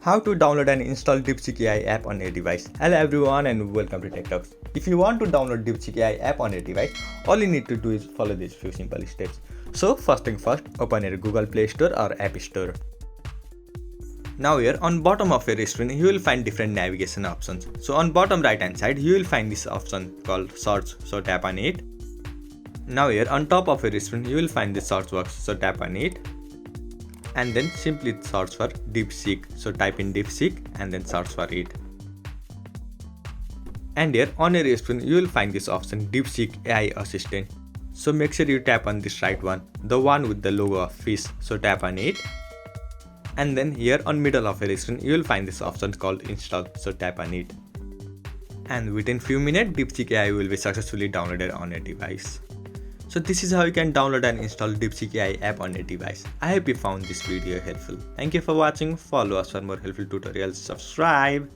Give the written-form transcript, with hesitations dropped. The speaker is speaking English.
How to download and install DeepSeek AI app on a device. Hello everyone and welcome to Tech Talks. If you want to download DeepSeek AI app on a device, all you need to do is follow these few simple steps. So first thing first, open your Google Play Store or App Store. Now here on bottom of your screen you will find different navigation options. So on bottom right hand side you will find this option called search, so tap on it. Now here on top of your screen you will find the search box, so tap on it. And then simply search for DeepSeek, so type in DeepSeek and then search for it. And here on your screen you will find this option DeepSeek AI Assistant. So make sure you tap on this right one, the one with the logo of fish, so tap on it. And then here on middle of your screen you will find this option called install, so tap on it. And within few minutes DeepSeek AI will be successfully downloaded on your device. So this is how you can download and install DeepSeek AI app on your device. I hope you found this video helpful. Thank you for watching. Follow us for more helpful tutorials. Subscribe.